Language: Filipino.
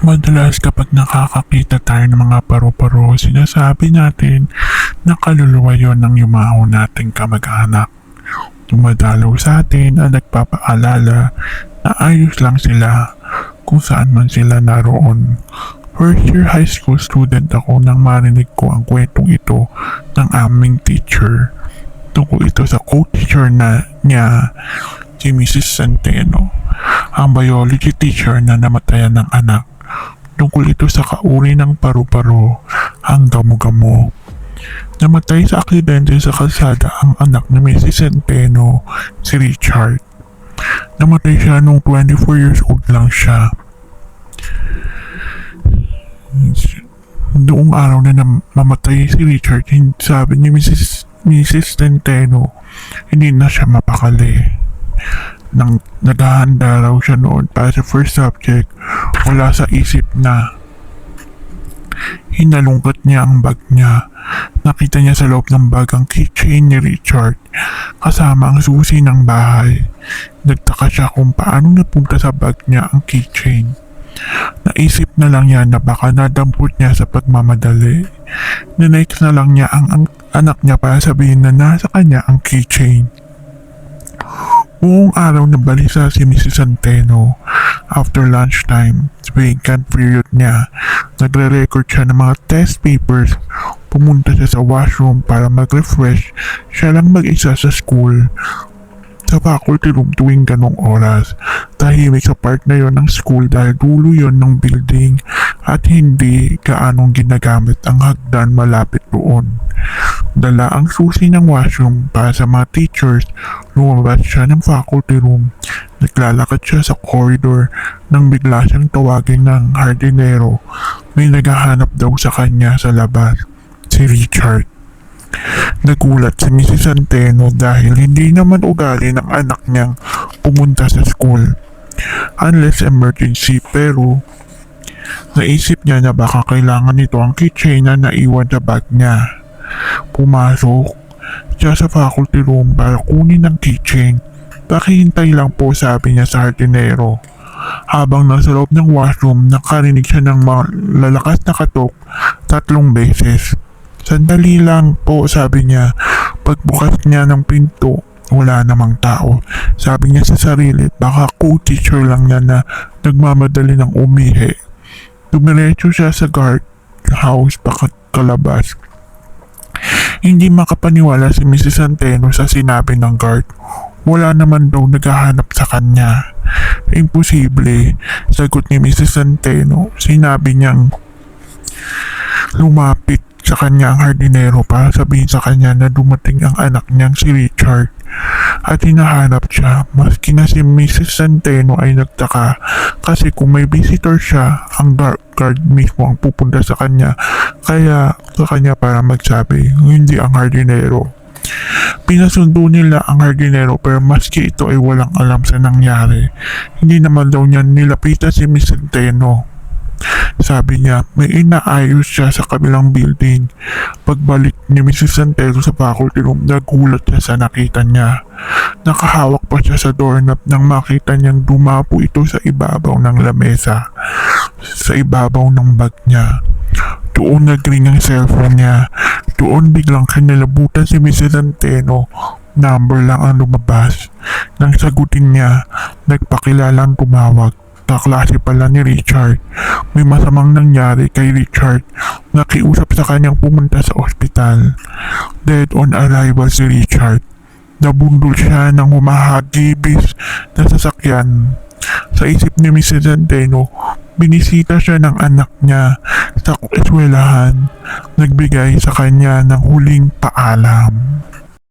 Madalas kapag nakakakita tayo ng mga paru-paro, sinasabi natin na kaluluwa yon ng yumaon nating kamag-anak. Dumadalaw sa atin at nagpapaalala na ayos lang sila kung saan man sila naroon. First year high school student ako nang marinig ko ang kwentong ito ng aming teacher. Tungkol ito sa co-teacher niya, si Mrs. Centeno, ang biology teacher na namatayan ng anak. Tungkol ito sa kauri ng paru-paro, ang gamo-gamo. Namatay sa aksidente sa kalsada ang anak ni Mrs. Centeno, si Richard. Namatay siya nung 24 years old lang siya. Noong araw na mamatay si Richard, sabi ni Mrs. Centeno, hindi na siya mapakali. Nang naghahanda raw siya noon para sa first subject, wala sa isip na. Hinalungkat niya ang bag niya. Nakita niya sa loob ng bag ang keychain ni Richard kasama ang susi ng bahay. Nagtaka siya kung paano napunta sa bag niya ang keychain. Naisip na lang niya na baka nadampot niya sa pagmamadali. Ninext na lang niya ang anak niya para sabihin na nasa kanya ang keychain. Buong araw na balisa si Mrs. Centeno. After lunchtime, sa vacant period niya, nagre-record siya ng mga test papers. Pumunta siya sa washroom para mag-refresh. Siya lang mag-isa sa school. Sa faculty room tuwing ganong oras. Tahimik sa part na yon ng school dahil dulo yon ng building at hindi gaanong ginagamit ang hagdan malapit doon. Dala ang susi ng washroom para sa mga teachers. Lumabas siya ng faculty room. Naglalakad siya sa corridor nang bigla siyang tawagin ng hardinero. May naghahanap daw sa kanya sa labas. Si Richard. Nagulat si Mrs. Centeno dahil hindi naman ugali ng anak niyang pumunta sa school. Unless emergency, pero naisip niya na baka kailangan nito ang keychain na naiwan sa bag niya. Pumasok siya sa faculty room para kunin ang keychain. Pakihintay lang po, sabi niya sa hardinero. Habang nasa loob ng washroom, nakarinig siya ng lalakas na katok 3 beses. Sandali lang po, sabi niya. Pagbukas niya ng pinto, wala namang tao. Sabi niya sa sarili, baka co-teacher lang niya na nagmamadali ng umihi. Dumiretso siya sa guard house kalabas. Hindi makapaniwala si Mrs. Centeno sa sinabi ng guard. Wala naman daw naghahanap sa kanya. Imposible, sagot ni Mrs. Centeno. Sinabi niyang lumapit sa kanya ang hardinero para sabihin sa kanya na dumating ang anak niyang si Richard at hinahanap siya. Maski na si Mrs. Centeno ay nagtaka kasi kung may visitor siya, ang guard mismo ang pupunta sa kanya, kaya sa kanya para magsabi, hindi ang hardinero. Pinasundo nila ang hardinero pero maski ito ay walang alam sa nangyari. Hindi naman daw niya nilapitan si Mrs. Centeno. Sabi niya, may inaayos siya sa kabilang building. Pagbalik ni Mrs. Centeno sa faculty room, nagulat siya sa nakita niya. Nakahawak pa siya sa doorknob nang makita niyang dumapo ito sa ibabaw ng lamesa. Sa ibabaw ng bag niya. Doon nagring ang cellphone niya. Doon biglang kinilabutan si Mrs. Centeno. Number lang ang lumabas. Nang sagutin niya, nagpakilalang tumawag. Kaklase pala ni Richard. May masamang nangyari kay Richard. Nakiusap sa kanyang pumunta sa ospital. Dead on arrival si Richard. Nabundol siya ng humahagibis na sasakyan. Sa isip ni Mrs. Centeno, binisita siya ng anak niya sa eskwelahan. Nagbigay sa kanya ng huling paalam.